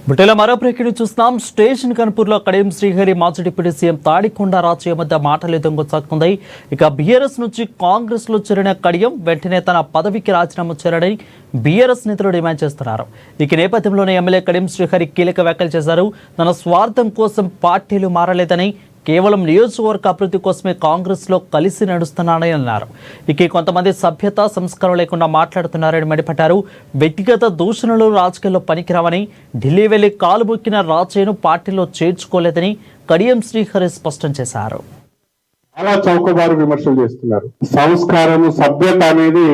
బుట్టెల మరో ప్రకటన చూస్తున్నాం. స్టేషన్ కన్పూర్లో కడియం శ్రీహరి మాజీ డిప్యూటీ సీఎం తాడికొండ రాజయ్య మధ్య మాటల యుద్ధం కొనసాగుతుంది. ఇక బీఆర్ఎస్ నుంచి కాంగ్రెస్ లో చేరిన కడియం వెంటనే తన పదవికి రాజీనామా చేయాలని బీఆర్ఎస్ నేతలు డిమాండ్ చేస్తున్నారు. ఈ నేపథ్యంలోనే ఎమ్మెల్యే కడియం శ్రీహరి కీలక వ్యాఖ్యలు చేశారు. తన స్వార్థం కోసం పార్టీలు మారలేదని, కేవలం నియోజకవర్గ అభివృద్ధి కోసమే కాంగ్రెస్ లో కలిసి నడుస్తున్నానని అన్నారు. ఇక కొంతమంది సభ్యత సంస్కారం లేకుండా మాట్లాడుతున్నారని మండిపడ్డారు. వ్యక్తిగత దూషణలు రాజకీయాల్లో పనికిరావని, ఢిల్లీ వెళ్లి కాలు మొక్కిన రాజయ్యను పార్టీలో చేర్చుకోలేదని కడియం శ్రీహరి స్పష్టం చేశారు. చాలా చౌకబారు విమర్శలు చేస్తున్నారు. సంస్కారం, సభ్యత అనేది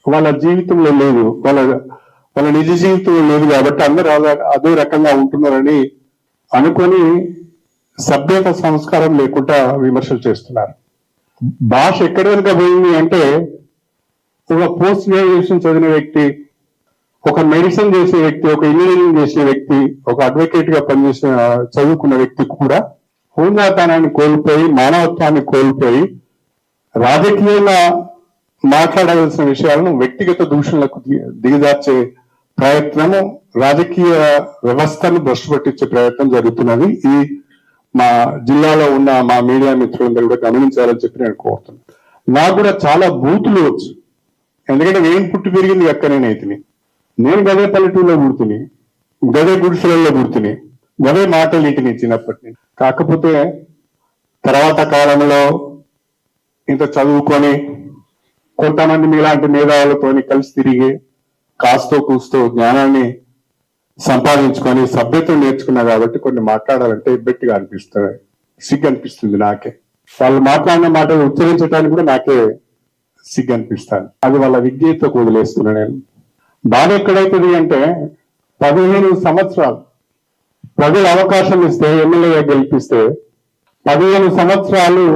వాళ్ళ జీవితంలో లేదు, వాళ్ళ నిజ జీవితంలో లేదు. కాబట్టి అందరూ అదే రకంగా ఉంటున్నారని అనుకొని సభ్యత సంస్కారం లేకుండా విమర్శలు చేస్తున్నారు. భాష ఎక్కడి వరకు పోయింది అంటే, ఒక పోస్ట్ గ్రాడ్యుయేషన్ చదివిన వ్యక్తి, ఒక మెడిసిన్ చేసే వ్యక్తి, ఒక ఇంజనీరింగ్ చేసే వ్యక్తి, ఒక అడ్వకేట్ గా పనిచేసిన చదువుకున్న వ్యక్తి కూడా హోందాతనాన్ని కోల్పోయి, మానవత్వాన్ని కోల్పోయి, రాజకీయంగా మాట్లాడవలసిన విషయాలను వ్యక్తిగత దూషణలకు దిగజార్చే ప్రయత్నము, రాజకీయ వ్యవస్థను భ్రష్టు పట్టించే ప్రయత్నం జరుగుతున్నది. ఈ మా జిల్లాలో ఉన్న మా మీడియా మిత్రులందరూ కూడా గమనించాలని చెప్పి నేను కోరుతున్నాను. నాకు కూడా చాలా బూతులు వచ్చు, ఎందుకంటే నేను పుట్టి పెరిగింది ఎక్కడైనా. నేను గదే పల్లెటూరులో పుడుతుని, గదే గుడిసెలలో పుడుతుని, గదే మాటలు ఇంటిని చిన్నప్పటి నుంచి. కాకపోతే తర్వాత కాలంలో ఇంత చదువుకొని కొంతమంది మీలాంటి మేధావులతో కలిసి తిరిగి కాస్తో కూస్తో జ్ఞానాన్ని సంపాదించుకొని సభ్యతను నేర్చుకున్నా కాబట్టి కొన్ని మాట్లాడాలంటే ఇబ్బెట్టిగా అనిపిస్తుంది, సిగ్గు అనిపిస్తుంది నాకే. వాళ్ళు మాట్లాడిన మాటలు ఉచ్చరించడానికి కూడా నాకే సిగ్గు అనిపిస్తాను. అది వాళ్ళ విజ్ఞతకు వదిలేస్తున్నా నేను. బాధ ఎక్కడైతుంది అంటే, 15 సంవత్సరాలు ప్రజలు అవకాశం ఇస్తే, ఎమ్మెల్యేగా గెలిపిస్తే 15 సంవత్సరాలు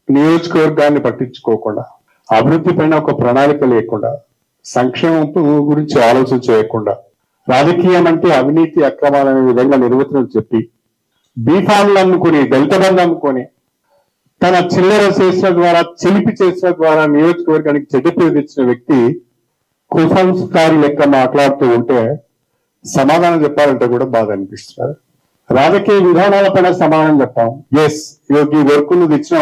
నియోజకవర్గాన్ని పట్టించుకోకుండా, అభివృద్ధి పైన ఒక ప్రణాళిక లేకుండా, సంక్షేమం గురించి ఆలోచన చేయకుండా, రాజకీయం అంటే అవినీతి అక్రమాలనే విధంగా నిర్వచనం చెప్పి, బీఫామ్లు అమ్ముకొని, దళిత బంధు అమ్ముకొని, తన చిల్లర చేసిన ద్వారా, చిలిపి చేసిన ద్వారా నియోజకవర్గానికి చెడ్డ పేరు తెచ్చిన వ్యక్తి కుసంస్కారి లెక్క మాట్లాడుతూ ఉంటే సమాధానం చెప్పాలంటే కూడా బాధ అనిపిస్తుంది. రాజకీయ విధానాల పైన సమాధానం చెప్పాం. ఎస్, ఈ వర్క్ నువ్వు ఇచ్చిన